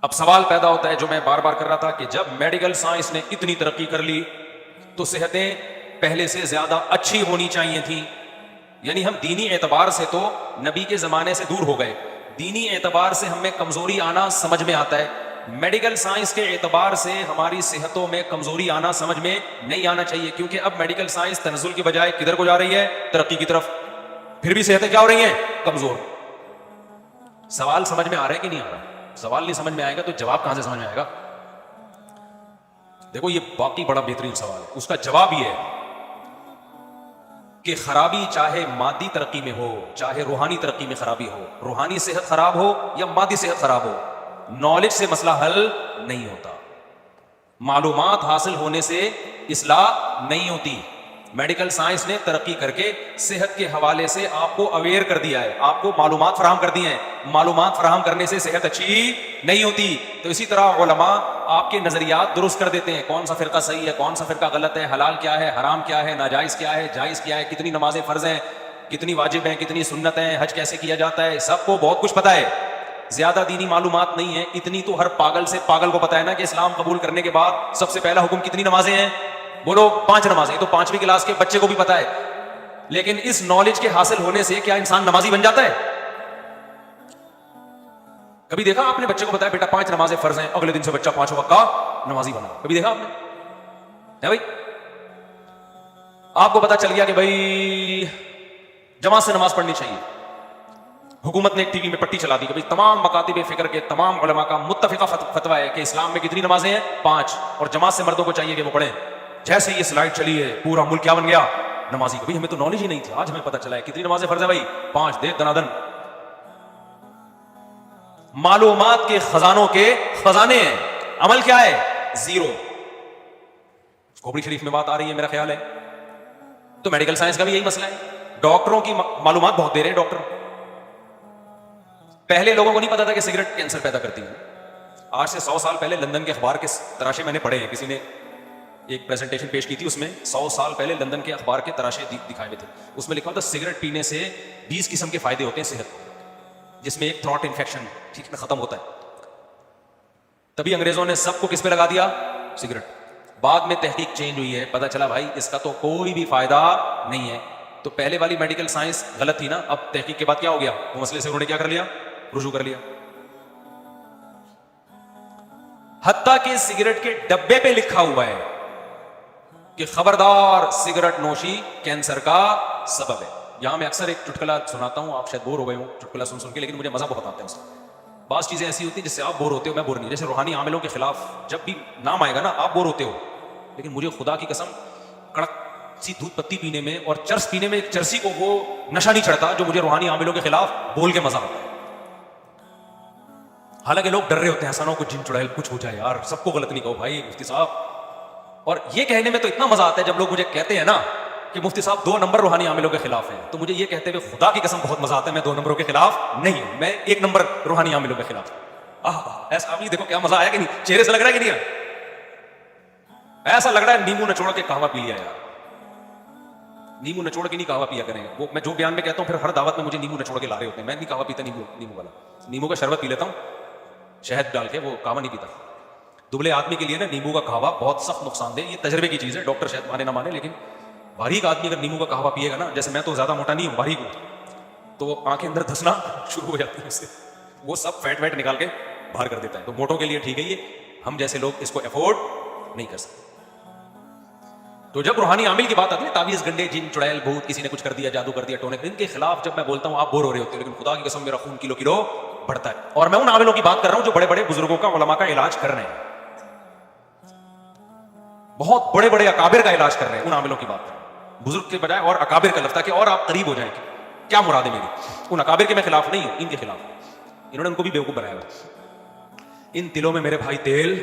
اب سوال پیدا ہوتا ہے جو میں بار بار کر رہا تھا کہ جب میڈیکل سائنس نے اتنی ترقی کر لی تو صحتیں پہلے سے زیادہ اچھی ہونی چاہیے تھیں. یعنی ہم دینی اعتبار سے تو نبی کے زمانے سے دور ہو گئے, دینی اعتبار سے ہمیں کمزوری آنا سمجھ میں آتا ہے, میڈیکل سائنس کے اعتبار سے ہماری صحتوں میں کمزوری آنا سمجھ میں نہیں آنا چاہیے, کیونکہ اب میڈیکل سائنس تنزل کی بجائے کدھر کو جا رہی ہے؟ ترقی کی طرف. پھر بھی صحتیں کیا ہو رہی ہیں؟ کمزور. سوال سمجھ میں آ رہا ہے کہ نہیں آ رہا؟ سوال نہیں سمجھ میں آئے گا تو جواب کہاں سے سمجھ میں آئے گا؟ دیکھو یہ باقی بڑا بہترین سوال ہے, اس کا جواب یہ ہے کہ خرابی چاہے مادی ترقی میں ہو چاہے روحانی ترقی میں خرابی ہو, روحانی صحت خراب ہو یا مادی صحت خراب ہو, نالج سے مسئلہ حل نہیں ہوتا, معلومات حاصل ہونے سے اصلاح نہیں ہوتی. میڈیکل سائنس نے ترقی کر کے صحت کے حوالے سے آپ کو اویئر کر دیا ہے, آپ کو معلومات فراہم کر دی ہیں, معلومات فراہم کرنے سے صحت اچھی نہیں ہوتی. تو اسی طرح علماء آپ کے نظریات درست کر دیتے ہیں, کون سا فرقہ صحیح ہے, کون سا فرقہ غلط ہے, حلال کیا ہے, حرام کیا ہے, ناجائز کیا ہے, جائز کیا ہے, کتنی نمازیں فرض ہیں, کتنی واجب ہیں, کتنی سنت ہیں, حج کیسے کیا جاتا ہے, سب کو بہت کچھ پتا ہے. زیادہ دینی معلومات نہیں ہے, اتنی تو ہر پاگل سے پاگل کو پتا ہے نا کہ اسلام قبول کرنے کے بعد سب سے پہلا حکم کتنی نمازیں ہیں؟ بولو 5 نمازیں. تو 5ویں کلاس کے بچے کو بھی پتا ہے, لیکن اس نالج کے حاصل ہونے سے کیا انسان نمازی بن جاتا ہے؟ کبھی دیکھا آپ نے بچے کو بتایا بیٹا 5 نمازیں فرض ہیں, اگلے دن سے بچہ 5 وقت کا نمازی بنا؟ کبھی دیکھا آپ نے؟ ہے بھائی, آپ کو پتا چل گیا کہ بھائی جماعت سے نماز پڑھنی چاہیے, حکومت نے ایک ٹی وی میں پٹی چلا دی کہ بھائی تمام مکاتب فکر کے تمام علماء کا متفقہ فتویٰ ہے کہ اسلام میں کتنی نمازیں ہیں؟ 5, اور جماعت سے مردوں کو چاہیے کہ وہ پڑھیں. جیسے یہ سلائڈ چلی ہے پورا ملک کیا بن گیا؟ نمازی. کبھی ہمیں تو نالج ہی نہیں تھی, آج ہمیں پتا چلا ہے کتنی نمازیں فرض ہے بھائی 5. دے دنادن معلومات کے خزانوں کے خزانے ہیں, عمل کیا ہے؟ 0. کھوپڑی شریف میں بات آ رہی ہے میرا خیال ہے. تو میڈیکل سائنس کا بھی یہی مسئلہ ہے, ڈاکٹروں کی معلومات بہت دے رہے ہیں ڈاکٹر. پہلے لوگوں کو نہیں پتا تھا کہ سگریٹ کینسر پیدا کرتی ہے. آج سے 100 سال پہلے لندن کے اخبار کے تراشے میں نے پڑھے ہیں, کسی نے ایک پریزنٹیشن پیش کی تھی, اس میں 100 سال پہلے لندن کے اخبار کے تراشے دکھائے ہوئے تھے. اس میں لکھا ہوتا سگریٹ پینے سے 20 قسم کے فائدے ہوتے ہیں صحت کو, جس میں ایک تھروٹ انفیکشن ٹھیک ختم ہوتا ہے. تبھی انگریزوں نے سب کو کس پہ لگا دیا؟ سگریٹ. بعد میں تحقیق چینج ہوئی ہے, پتا چلا بھائی اس کا تو کوئی بھی فائدہ نہیں ہے. تو پہلے والی میڈیکل سائنس غلط تھی نا, اب تحقیق کے بعد کیا ہو گیا؟ وہ مسئلے سے انہوں نے کیا کر لیا؟ رجوع کر لیا. حتیٰ کہ سگریٹ کے ڈبے پہ لکھا ہوا ہے کہ خبردار سگریٹ نوشی کینسر کا سبب ہے. یہاں میں اکثر ایک چٹکلا سناتا ہوں, آپ شاید بور ہو گئے ہوں چٹکلا سن سن کے, لیکن مجھے مزہ بہت آتا ہے اس میں. بعض چیزیں ایسی ہوتی ہیں جس سے آپ بور ہوتے ہو, میں بور نہیں. جیسے روحانی عاملوں کے خلاف جب بھی نام آئے گا نا آپ بور ہوتے ہو, لیکن مجھے خدا کی قسم کڑک سی دودھ پتی پینے میں اور چرس پینے میں ایک چرسی کو وہ نشہ نہیں چڑھتا جو مجھے روحانی عاملوں کے خلاف بول کے مزہ آتا ہے. حالانکہ لوگ ڈر رہے ہوتے ہیں حسنوں کو جن چڑیل کچھ ہو جائے یار, سب کو غلط نہیں کہو بھائی مفتی صاحب. اور یہ کہنے میں تو اتنا مزہ آتا ہے جب لوگ مجھے کہتے ہیں نا کہ مفتی صاحب 2 نمبر روحانی عاملوں کے خلاف ہیں, تو مجھے یہ کہتے ہوئے خدا کی قسم بہت مزہ آتا ہے. میں 2 نمبروں کے خلاف نہیں ہوں, میں 1 نمبر روحانی عاملوں کے خلاف. ایسا آپ دیکھو کیا مزہ آیا کہ نہیں, چہرے سے لگ رہا ہے کہ نہیں, ایسا لگ رہا ہے نیمبو نچوڑ کے قہوہ پی لیا یار. نیمبو نچوڑ کے نہیں قہوہ پیا کریں, وہ میں جو بیان میں کہتا ہوں پھر ہر دعوت میں مجھے نیمبو نچوڑ کے لا رہے ہوتے ہیں. میں نہیں قہوہ پیتا نیمبو والا, نیمبو کا شربت پی لیتا ہوں شہد ڈال کے, وہ قہوہ نہیں پیتا. دبلے آدمی کے لیے نا نیمبو کا قہوہ بہت سخت نقصان دہ, یہ تجربے کی چیز ہے, ڈاکٹر شاید مانے نہ مانے, لیکن باریک آدمی اگر نیمبو کا قہوہ پیے گا نا, جیسے میں تو زیادہ موٹا نہیں ہوں, باریک ہوں, تو آنکھیں اندر دھسنا شروع ہو جاتی ہیں اس سے, وہ سب فیٹ ویٹ نکال کے باہر کر دیتا ہے. تو موٹوں کے لیے ٹھیک ہے یہ, ہم جیسے لوگ اس کو افورڈ نہیں کر سکتے. تو جب روحانی عامل کی بات آتی ہے, تعویذ گنڈے جن چڑیل بھوت, کسی نے کچھ کر دیا, جادو کر دیا, ٹونے, ان کے خلاف جب میں بولتا ہوں آپ بور ہو رہے ہوتے ہیں, لیکن خدا کی قسم میرا خون کلو کلو بڑھتا ہے. اور میں ان عاملوں کی بات کر رہا ہوں جو بڑے بڑے بزرگوں کا, علماء کا علاج کر رہے ہیں, بہت بڑے بڑے اکابر کا علاج کر رہے ہیں. ان عاملوں کی بات کر رہا ہوں, بزرگ کے بجائے اور اکابر کا لفظ, کہ اور آپ قریب ہو جائیں. کیا مراد ہے میری؟ ان اکابر کے میں خلاف نہیں ہوں, ان کے خلاف. انہوں نے ان کو بھی بیوقوف بنایا ہوا. ان دلوں میں میرے بھائی تیل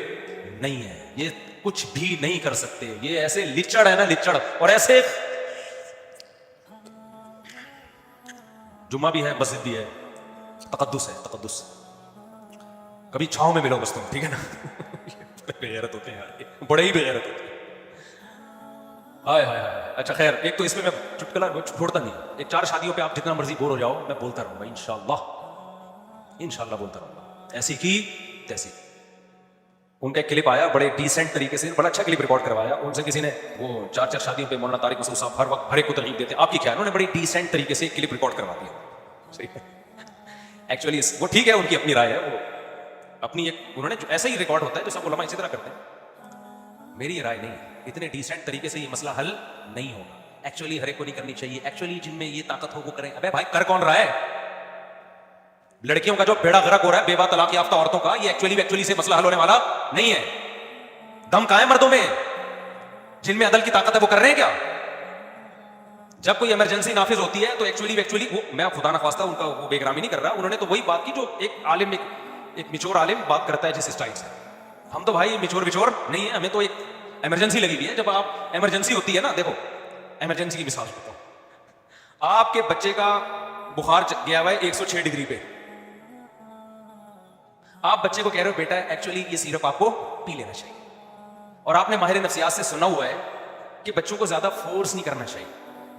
نہیں ہے, یہ کچھ بھی نہیں کر سکتے, یہ ایسے لچڑ ہے نا, لچڑ. اور ایسے جمعہ بھی ہے, مسجد بھی ہے, تقدس ہے, تقدس. کبھی چھاؤں میں ملو بس تم, ٹھیک ہے نا. بے غیرت ہوتے ہیں یار, بڑے ہی بے غیرت ہوتے ہیں. ہائے ہائے ہائے. اچھا خیر, ایک تو اس میں چٹکلا چھوڑتا نہیں, ایک 4 شادیوں پہ آپ جتنا مرضی بور ہو جاؤ, میں بولتا رہوں گا انشاءاللہ, انشاءاللہ بولتا رہوں گا, ایسی کی تیسی. ان کا ایک کلپ آیا بڑے ڈیسنٹ طریقے سے, بڑا اچھا کلپ ریکارڈ کروایا ان سے کسی نے, وہ 4 شادیوں پہ مولانا طارق مسعود صاحب ہر وقت ہر ایک کو ترغیب دیتے, آپ کی کیا ہے, انہوں نے بڑی ڈیسنٹ طریقے سے کلپ ریکارڈ کروا دیا. صحیح ایکچولی وہ ٹھیک ہے, ان کی اپنی رائے ہے, وہ اپنی ایک انہوں نے ایسا ہی ریکارڈ ہوتا ہے جو سب علماء اسی طرح کرتے ہیں. میری یہ رائے نہیں ہے, اتنے ڈیسنٹ طریقے سے یہ مسئلہ حل نہیں ہوگا. ایکچولی ہر ایک کو نہیں کرنی چاہیے, ایکچولی جن میں یہ طاقت ہو وہ کریں. ابے بھائی کر کون رہا ہے؟ لڑکیوں کا جو بیڑا غرق ہو رہا ہے بیوہ طلاق یافتہ عورتوں کا, یہ ایکچولی سے مسئلہ حل ہونے والا نہیں ہے. دم کہاں ہے مردوں میں جن میں عدل کی طاقت ہے, وہ کر رہے ہیں کیا؟ جب کوئی ایمرجنسی نافذ ہوتی ہے تو ایکچولی وہ, میں خدا نخواستہ ان کا وہ بے گرامی نہیں کر رہا, انہوں نے تو وہی بات کی جو ایک عالم, ایک میچور عالم بات کرتا ہے جس اسٹائل سے. ہم تو بھائی میچور نہیں ہے, ہمیں تو ایک ایمرجنسی لگی ہوئی ہے. جب آپ ایمرجنسی ہوتی ہے نا, دیکھو ایمرجنسی کی مثال دیتا ہوں, آپ کے بچے کا بخار گیا ہوا ہے 106 ڈگری پہ, آپ بچے کو کہہ رہے ہو بیٹا ایکچولی یہ سیرپ آپ کو پی لینا چاہیے, اور آپ نے ماہر نفسیات سے سنا ہوا ہے کہ بچوں کو زیادہ فورس نہیں کرنا چاہیے.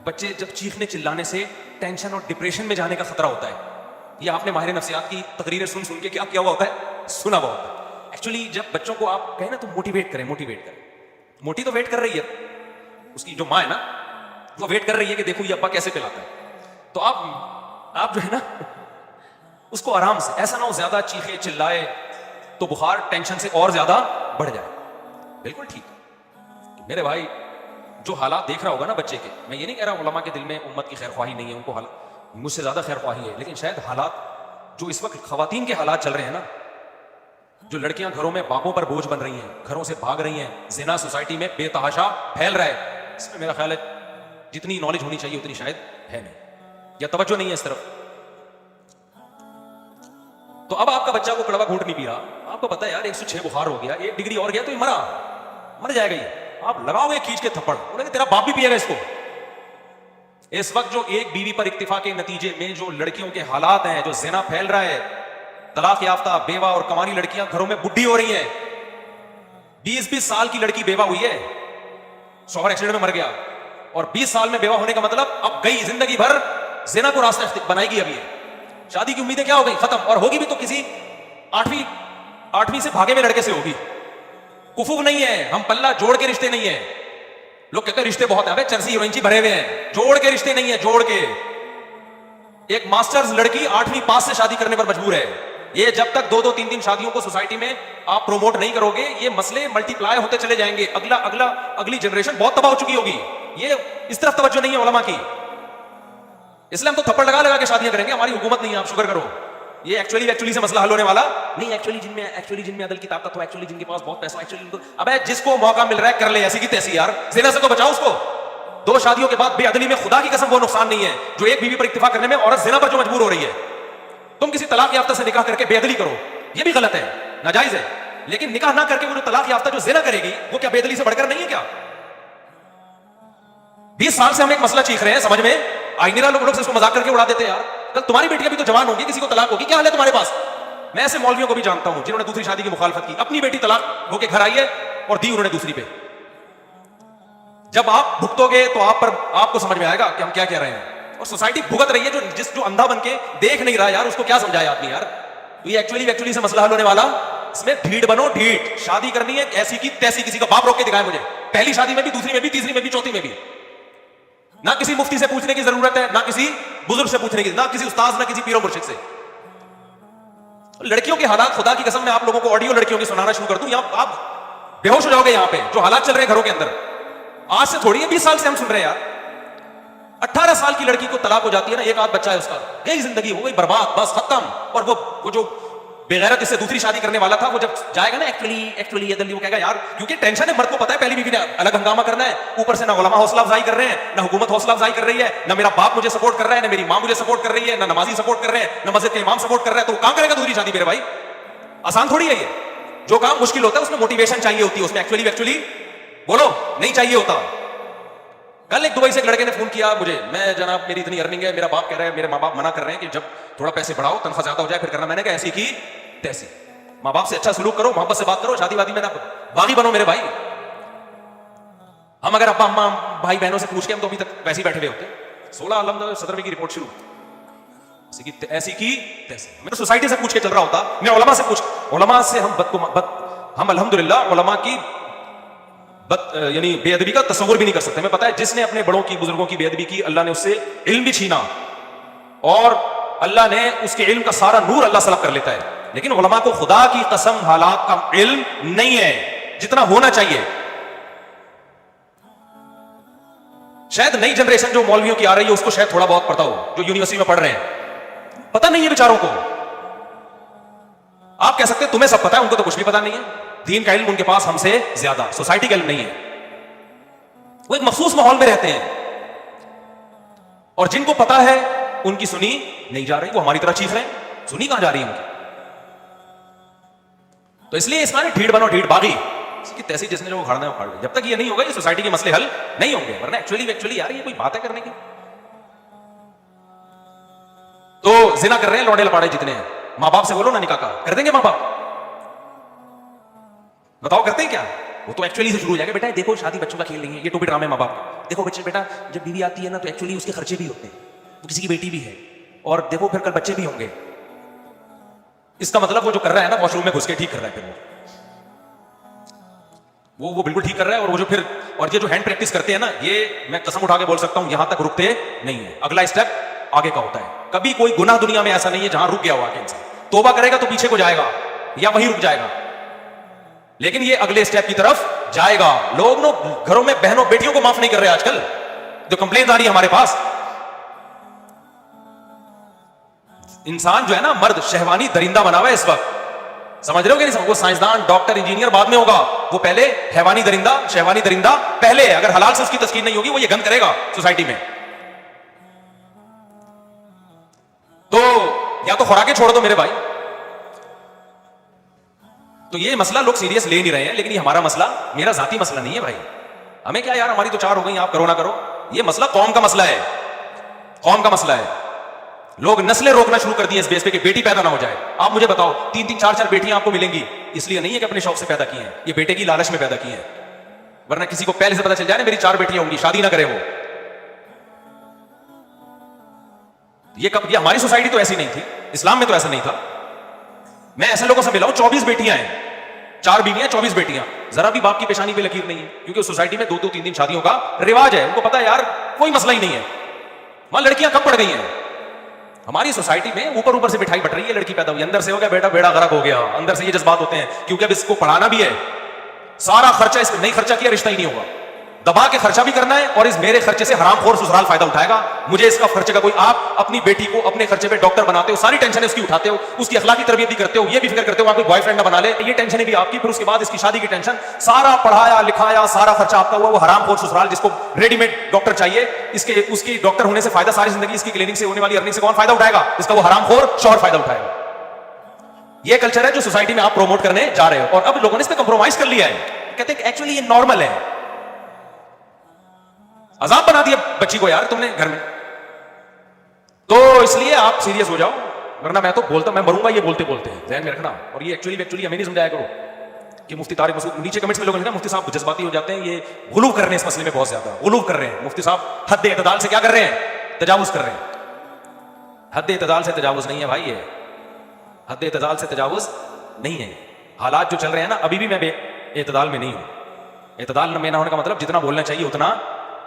بچے جب چیخنے چلانے سے ٹینشن اور ڈپریشن میں جانے کا خطرہ ہوتا ہے. یہ آپ نے ماہر نفسیات کی تقریریں سن کے کیا کیا ہوا ہوتا ہے, سنا ہوا ہوتا ہے. ایکچولی جب بچوں کو آپ کہیں نا تو موٹیویٹ کریں. موٹی تو ویٹ کر رہی ہے, اس کی جو ماں ہے نا وہ ویٹ کر رہی ہے کہ دیکھو یہ ابا کیسے پلاتا ہے. تو آپ جو ہے نا اس کو آرام سے, ایسا نہ ہو زیادہ چیخے چلائے تو بخار ٹینشن سے اور زیادہ بڑھ جائے. بالکل ٹھیک میرے بھائی, جو حالات دیکھ رہا ہوگا نا بچے کے, میں یہ نہیں کہہ رہا علماء کے دل میں امت کی خیر خواہی نہیں ہے, ان کو مجھ سے زیادہ خیر خواہی ہے, لیکن شاید حالات جو اس وقت خواتین کے حالات چل رہے ہیں نا, جو لڑکیاں گھروں میں باپوں پر بوجھ بن رہی ہیں, گھروں سے بھاگ رہی ہیں, زنا سوسائٹی میں بے تحاشا پھیل رہا ہے, اس میں میرا خیال ہے جتنی نالج ہونی چاہیے اتنی شاید ہے نہیں, یا توجہ نہیں ہے اس طرف. تو اب آپ کا بچہ کو کڑوا گھونٹ نہیں پی رہا, آپ کو پتا ہے یار 106 بخار ہو گیا, 1 ڈگری اور گیا تو یہ مر جائے گا. یہ آپ لگاؤ گے کھینچ کے تھپڑ, انہوں نے تیرا باپ بھی پیے گا اس کو. اس وقت جو ایک بیوی پر اکتفا کے نتیجے میں جو لڑکیوں کے حالات ہیں, جو زنا پھیل رہا ہے, طلاق یافتہ بیوہ اور کنواری لڑکیاں گھروں میں بڈھی ہو رہی ہیں. 20 سال کی لڑکی بیوہ ہوئی ہے, شوہر ایکسیڈنٹ میں مر گیا, اور 20 سال میں بیوہ ہونے کا مطلب اب گئی زندگی بھر زنا کو راستہ بنائے گی. اب یہ شادی کی امیدیں کیا ہو گئی, ختم. اور ہوگی بھی تو کسی 8ویں سے بھاگے میں لڑکے سے ہوگی. کفو نہیں ہے, ہم پلہ جوڑ کے رشتے نہیں ہیں. لوگ کہتے ہیں رشتے بہت ہیں, چرسی ہیروئنچی بھرے ہوئے ہیں, جوڑ کے رشتے نہیں ہیں, جوڑ کے. ایک ماسٹرز لڑکی 8ویں پاس سے شادی کرنے پر مجبور ہے. یہ جب تک 2 3 شادیوں کو سوسائٹی میں آپ پروموٹ نہیں کرو گے, یہ مسئلے ملٹی پلائی ہوتے چلے جائیں گے. اگلی جنریشن بہت تباہ ہو چکی ہوگی. یہ اس طرف توجہ نہیں ہے علماء کی, اس لیے ہم تو تھپڑ لگا کے شادیاں کریں گے. ہماری حکومت نہیں ہے, آپ شکر کرو. یہ ایکچولی سے مسئلہ حل ہونے والا نہیں. ایکچولی جن میں عدل کی طاقت ہو, ایکچولی جن کے پاس بہت پیسہ, ایکچولی ابے جس کو موقع مل رہا ہے کر لے, ایسی کی تیسی. یار زنا سے تو بچاؤ اس کو. 2 شادیوں کے بعد بے عدلی میں خدا کی قسم وہ نقصان نہیں ہے جو ایک بیوی پر اکتفا کرنے میں عورت زنا پر جو مجبور ہو رہی ہے. تم کسی طلاق یافتہ سے نکاح کر کے بے عدلی کرو, یہ بھی غلط ہے, ناجائز ہے. لیکن نکاح نہ کر کے وہ جو طلاق یافتہ جو زنا کرے گی وہ کیا بے عدلی سے بڑھ کر نہیں ہے کیا؟ 20 سال سے ہم ایک مسئلہ چیخ رہے ہیں, سمجھ میں آئینیرا لوگ سے اس کو مذاق کر کے اڑا دیتے ہیں. یار کل تمہاری بیٹیاں بھی تو جوان ہوگی, کسی کو طلاق ہوگی, کیا حال ہے تمہارے پاس؟ میں ایسے مولویوں کو بھی جانتا ہوں جنہوں نے دوسری شادی کی مخالفت کی, اپنی بیٹی طلاق ہو کے گھر آئی ہے اور دی انہوں نے دوسری پہ. جب آپ بھگتو گے تو آپ کو سمجھ میں آئے گا کہ ہم کیا کہہ رہے ہیں. اور سوسائٹی بھگت رہی ہے, جو اندھا بن کے دیکھ نہیں رہا, یار اس کو کیا سمجھائے آدمی. یار تو یہ ایکچولی سے مسئلہ حل ہونے والا, اس میں ڈھیٹ بنو, ڈھیٹ. شادی کرنی ہے ایسی کی تیسی, کسی کا باپ روک کے دکھائے مجھے, پہلی شادی میں بھی, دوسری میں بھی, تیسری میں بھی, چوتھی میں بھی. نہ کسی مفتی سے پوچھنے کی ضرورت ہے, نہ کسی بزرگ سے پوچھنے کی, نہ کسی استاد, نہ کسی پیر و مرشد سے. لڑکیوں کے حالات خدا کی قسم میں آپ لوگوں کو آڈیو لڑکیوں کی سنانا شروع کر دوں, یہاں آپ بے ہوش ہو جاؤ گے. یہاں پہ جو حالات چل رہے ہیں گھروں کے اندر, آج سے تھوڑی ہے 20 سال سے ہم سن رہے ہیں. یار 18 سال کی لڑکی کو طلاق ہو جاتی ہے نا, ایک آدھ بچہ ہے اس کا, گئی زندگی, ہو گئی برباد, بس ختم. اور وہ جو بغیرت اس سے دوسری شادی کرنے والا تھا, وہ جب جائے گا نا ایکچولی یہ دلی, وہ کہے گا یار, کیونکہ ٹینشن ہے, مرد کو پتا ہے پہلی بیوی نے الگ ہنگامہ کرنا ہے, اوپر سے نہ علماء حوصلہ افزائی کر رہے ہیں, نہ حکومت حوصلہ افزائی کر رہی ہے, نہ میرا باپ مجھے سپورٹ کر رہا ہے, نہ میری ماں مجھے سپورٹ کر رہی ہے, نہ نمازی سپورٹ کر رہے ہیں, نہ مسجد کے امام سپورٹ کر رہا ہے. تو کہاں کرے گا دوسری شادی میرے بھائی؟ آسان تھوڑی ہے یہ. جو کام مشکل ہوتا ہے اس میں موٹیویشن چاہیے ہوتی ہے, اس میں ایکچولی بولو نہیں چاہیے ہوتا. کل ایک دبئی سے ایک لڑکے نے فون کیا مجھے, میں جناب میری اتنی ارننگ ہے, میرا باپ کہہ رہا ہے, میرے ماں باپ منع کر رہے ہیں کہ جب تھوڑا پیسے بڑھاؤ, تنخواہ زیادہ ہو جائے پھر کرنا. میں نے کہا ایسی کی تیسی, ماں باپ سے اچھا سلوک کرو, محبت سے بات کرو, شادی وادی میں نہ باغی بنو میرے بھائی. ہم اگر ابا اماں بھائی بہنوں سے پوچھ کے, ہم تو ابھی تک ویسے ہی بیٹھے ہوئے ہوتے. 16 17ویں کی رپورٹ شروع, ایسی کی تیسی. میں سوسائٹی سے پوچھ کے چل رہا ہوتا, میں علماء سے ہم ہم الحمدللہ علماء کی یعنی بے ادبی کا تصور بھی نہیں کر سکتے. ہمیں پتا ہے جس نے اپنے بڑوں کی بزرگوں کی بے ادبی کی اللہ نے اس سے علم بھی چھینا اور اللہ نے اس کے علم کا سارا نور اللہ سلب کر لیتا ہے. لیکن علماء کو خدا کی قسم حالات کا علم نہیں ہے جتنا ہونا چاہیے. شاید نئی جنریشن جو مولویوں کی آ رہی ہے اس کو شاید تھوڑا بہت پتا ہو, جو یونیورسٹی میں پڑھ رہے ہیں, پتہ نہیں ہے بیچاروں کو. آپ کہہ سکتے ہیں تمہیں سب پتا ہے, ان کو تو کچھ بھی پتا نہیں ہے. دین کا علم ان کے پاس ہم سے زیادہ, سوسائٹی کا علم نہیں ہے. وہ ایک مخصوص ماحول میں رہتے ہیں اور جن کو پتا ہے ان کی سنی نہیں جا رہی, وہ ہماری طرح چیخ رہے ہیں, سنی کہاں جا رہی ہے ان کی. تو اس لیے اس میں ڈھیڑ بنو ڈھیڑ باغی, اس کی تیسی جس نے جو اکھاڑنا ہے اکھاڑ لے. جب تک یہ نہیں ہوگا یہ سوسائٹی کے مسئلے حل نہیں ہوں گے. ورنہ ایکچولی یار یہ کوئی بات ہے کرنے کی. تو زنا کر رہے ہیں لوڈے لپاڑے جتنے ہیں, ماں باپ سے بولو نا نکاح کا کر دیں گے ماں باپ؟ بتاؤ کرتے ہیں کیا؟ وہ تو ایکچولی سے شروع ہو جائے گا, بیٹا دیکھو شادی بچوں کا کھیل نہیں ہے, یہ تو بھی ڈرامے ماں باپ کا. دیکھو بچے بیٹا جب بیوی آتی ہے نا تو ایکچولی اس کے خرچے بھی ہوتے ہیں, وہ کسی کی بیٹی بھی ہے, اور دیکھو پھر کل بچے بھی ہوں گے. اس کا مطلب وہ جو کر رہا ہے نا واش روم میں گھس کے ٹھیک کر رہا ہے, پھر وہ بالکل ٹھیک کر رہا ہے. اور وہ جو پھر اور یہ جو ہینڈ پریکٹس کرتے ہیں نا, یہ میں قسم اٹھا کے بول سکتا ہوں یہاں تک رکتے نہیں ہیں. اگلا اسٹیپ آگے کا ہوتا ہے. کبھی کوئی گناہ دنیا میں ایسا نہیں ہے جہاں رک گیا ہوا کہ انسان توبہ کرے گا تو پیچھے کو جائے گا یا وہیں رک جائے گا, لیکن یہ اگلے اسٹیپ کی طرف جائے گا. لوگ نا گھروں میں بہنوں بیٹیوں کو معاف نہیں کر رہے آج کل, جو کمپلینٹ آ رہی ہے ہمارے پاس. انسان جو ہے نا مرد شہوانی درندہ بنا ہوا ہے اس وقت, سمجھ رہے ہو کہ نہیں؟ وہ سائنسدان ڈاکٹر انجینئر بعد میں ہوگا, وہ پہلے حیوانی درندہ شہوانی درندہ پہلے. اگر حلال سے اس کی تسکین نہیں ہوگی وہ یہ گند کرے گا سوسائٹی میں. تو یا تو خوراکیں چھوڑ دو میرے بھائی. تو یہ مسئلہ لوگ سیریس لے نہیں رہے ہیں, لیکن یہ ہمارا مسئلہ, میرا ذاتی مسئلہ نہیں ہے بھائی. ہمیں کیا یار, ہماری تو 4 ہو گئی, آپ کرو نہ کرو. یہ مسئلہ قوم کا مسئلہ ہے, قوم کا مسئلہ ہے. لوگ نسلیں روکنا شروع کر دی اس بیس پہ کہ بیٹی پیدا نہ ہو جائے. آپ مجھے بتاؤ 3-3 4-4 بیٹیاں آپ کو ملیں گی, اس لیے نہیں ہے کہ اپنے شوق سے پیدا کی ہیں, یہ بیٹے کی لالچ میں پیدا کی ہیں. ورنہ کسی کو پہلے سے پتا چل جائے نا میری 4 بیٹیاں ہوں گی, شادی نہ کرے وہ. یہ ہماری سوسائٹی تو ایسی نہیں تھی, اسلام میں تو ایسا نہیں تھا. میں ایسے لوگوں سے ملا ہوں 24 بیٹیاں ہیں, 4 بیویاں 24 بیٹیاں. ذرا بھی باپ کی پیشانی پہ لکیر نہیں ہے, کیونکہ سوسائٹی میں 2-2 3-3 شادیوں کا رواج ہے. ان کو پتا ہے یار کوئی مسئلہ ہی نہیں ہے, وہاں لڑکیاں کب پڑ گئی ہیں. ہماری سوسائٹی میں اوپر سے مٹھائی بٹ رہی ہے, لڑکی پیدا ہوئی, اندر سے ہو گیا بیٹا بیڑا غرق ہو گیا. اندر سے یہ جذبات ہوتے ہیں, کیونکہ اب اس کو پڑھانا بھی ہے, سارا خرچہ اس پہ نہیں خرچہ کیا رشتہ ہی نہیں ہوگا. دبا کے خرچہ بھی کرنا ہے, اور اس میرے خرچے سے حرام خور سسرال فائدہ اٹھائے گا. مجھے اس کا خرچے کا کوئی, آپ اپنی بیٹی کو اپنے خرچے پہ ڈاکٹر بناتے ہو, ساری ٹینشن اس کی اٹھاتے ہو, اس کی اخلاقی تربیت بھی کرتے ہو, یہ بھی فکر کرتے ہو وہاں کوئی بوائے فرینڈ نہ بنا لے, یہ ٹینشن بھی آپ کی. پھر اس کے بعد اس کی شادی کی ٹینشن, سارا پڑھایا لکھایا سارا خرچہ آپ کا ہوا. وہ حرام خور سسرال جس کو ریڈی میڈ ڈاکٹر چاہیے, اس کی ڈاکٹر ہونے سے فائدہ ساری زندگی, اس کی کلینک سے ہونے والی ارننگ سے کون فائدہ اٹھائے گا؟ اس کا وہ حرام خور شوہر فائدہ اٹھائے گا. یہ کلچر ہے جو سوسائٹی میں آپ پروموٹ کرنے جا رہے ہو, اور اب لوگوں نے اس پہ کمپرومائز کر لیا ہے. کہتے ہیں کہ ایکچولی یہ نارمل ہے. عذاب بنا دیا بچی کو یار تم نے گھر میں. تو اس لیے آپ سیریس ہو جاؤ, ورنہ میں تو بولتا, میں مروں گا یہ بولتے بولتے, ذہن میں رکھنا. اور یہ ایکچولی ہمیں نہیں سمجھایا کرو کہ مفتی طارق مسعود, نیچے کمنٹس میں لوگ ہیں مفتی صاحب جذباتی ہو جاتے ہیں, یہ غلو کر رہے ہیں اس مسئلے میں, بہت زیادہ غلو کر رہے ہیں. مفتی صاحب حد اعتدال سے کیا کر رہے ہیں؟ تجاوز کر رہے ہیں. حد اعتدال سے تجاوز نہیں ہے بھائی, یہ حد اعتدال سے تجاوز نہیں ہے. حالات جو چل رہے ہیں نا, ابھی بھی میں بے اعتدال میں نہیں ہوں. اعتدال میں نہ ہونے کا مطلب جتنا بولنا چاہیے اتنا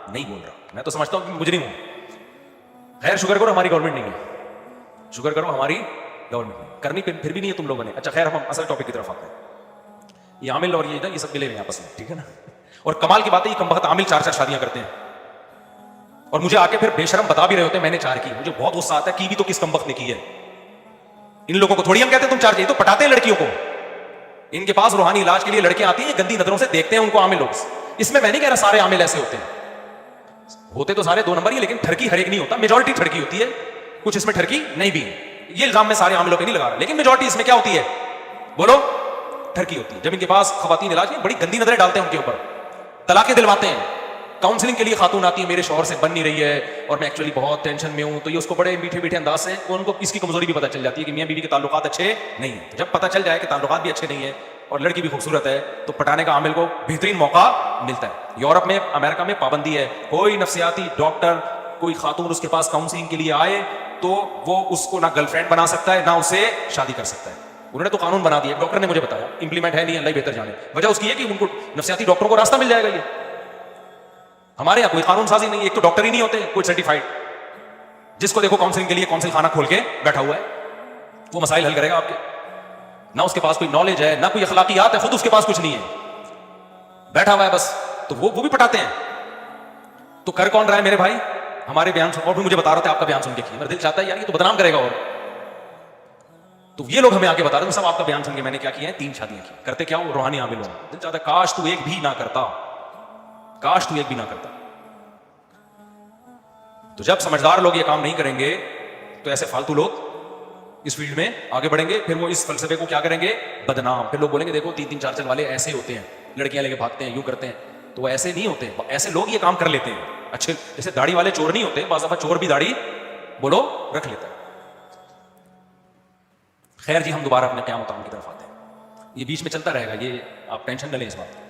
نہیں بول رہا. میں تو سمجھتا ہوں کہ مجرم ہوں. خیر شکر کرو ہماری گورنمنٹ نہیں ہے, شکر کرو ہماری گورنمنٹ کرنی پھر بھی نہیں ہے تم لوگوں نے. اچھا خیر, ہم اصل ٹاپک کی طرف آتے ہیں. یہ عامل اور یہ سب ملے ہوئے آپس میں, ٹھیک ہے نا. اور کمال کی بات ہے, یہ کم وقت عامل 4-4 شادیاں کرتے ہیں, اور مجھے آ کے پھر بے شرم بتا بھی رہے ہوتے ہیں میں نے 4 کی. مجھے بہت غصہ آتا ہے کہ بھی تو کس کم وقت نے کی ہے. ان لوگوں کو تھوڑی ہم کہتے ہیں تم 4 کی, تو پٹاتے ہیں لڑکیوں کو. ان کے پاس روحانی علاج کے لیے لڑکیاں آتی ہیں, گندی نظروں سے دیکھتے ہیں ان کو عامل لوگ. اس میں نہیں کہہ رہا سارے عامل ایسے ہوتے تو سارے 2 نمبر ہی, لیکن ٹھرکی ہر ایک نہیں ہوتا. میجورٹی ٹھرکی ہوتی ہے, کچھ اس میں ٹھرکی نہیں بھی. یہ الزام میں سارے عاملوں پہ نہیں لگا رہا, لیکن میجورٹی اس میں کیا ہوتی ہے بولو, ٹھرکی ہوتی ہے. جب ان کے پاس خواتین علاج بڑی گندی نظریں ڈالتے ہیں ان کے اوپر, طلاقیں دلواتے ہیں. کاؤنسلنگ کے لیے خاتون آتی ہے, میرے شوہر سے بن نہیں رہی ہے اور میں ایکچولی بہت ٹینشن میں ہوں, تو یہ اس کو بڑے میٹھے میٹھے انداز سے, ان کو اس کی کمزوری بھی پتہ چل جاتی ہے کہ میاں بیوی کے تعلقات اچھے نہیں ہیں. جب پتہ چل جائے کہ تعلقات بھی اچھے نہیں ہیں اور لڑکی بھی خوبصورت ہے, تو پٹانے کا عامل کو بہترین موقع ملتا ہے. یورپ میں, امریکہ میں پابندی ہے, کوئی نفسیاتی ڈاکٹر, کوئی خاتون اس کے پاس کاؤنسلنگ کے لیے آئے تو وہ اس کو نہ گرل فرینڈ بنا سکتا ہے نہ اسے شادی کر سکتا ہے. انہوں نے تو قانون بنا دیا, ڈاکٹر نے مجھے بتایا, امپلیمنٹ ہے نہیں, اللہ ہی بہتر جانے. وجہ اس کی ہے کہ ان کو نفسیاتی ڈاکٹروں کو راستہ مل جائے گا. یہ ہمارے یہاں کوئی قانون سازی نہیں, ایک تو ڈاکٹر ہی نہیں ہوتے کوئی سرٹیفائڈ, جس کو دیکھو کاؤنسلنگ کے لیے کاؤنسل خانہ کھول کے بیٹھا ہوا ہے, وہ مسائل حل کرے گا آپ کے. نہ اس کے پاس کوئی نالج ہے, نہ کوئی اخلاقیات ہے, خود اس کے پاس کچھ نہیں ہے, بیٹھا ہوا ہے بس. تو وہ بھی پٹاتے ہیں. تو کر کون رہا ہے میرے بھائی؟ ہمارے بیان سن, اور بھی مجھے بتا رہا تھا آپ کا بیان سن کے, میرا دل چاہتا ہے یار یہ تو بدنام کرے گا. اور تو یہ لوگ ہمیں آگے بتا رہے ہیں, سب آپ کا بیان سن کے میں نے کیا کیا ہے, 3 شادیاں کی. کرتے کیا ہو, روحانی عامل ہو. دل چاہتا ہے کاش تو ایک بھی نہ کرتا, کاش تو ایک بھی نہ کرتا. تو جب سمجھدار لوگ یہ کام نہیں کریں گے تو ایسے فالتو لوگ اس فیلڈ میں آگے بڑھیں گے, پھر وہ اس فلسفے کو کیا کریں گے, بدنام. پھر لوگ بولیں گے دیکھو 3-3 4 والے ایسے ہوتے ہیں, لڑکیاں لے کے بھاگتے ہیں, یوں کرتے ہیں. تو وہ ایسے نہیں ہوتے, ایسے لوگ یہ کام کر لیتے ہیں. اچھے جیسے داڑھی والے چور نہیں ہوتے, بعض دفعہ چور بھی داڑھی بولو رکھ لیتا ہے. خیر جی, ہم دوبارہ اپنے قیام و تام کی طرف آتے ہیں. یہ بیچ میں چلتا رہے گا, یہ آپ ٹینشن نہ لیں اس بات کی.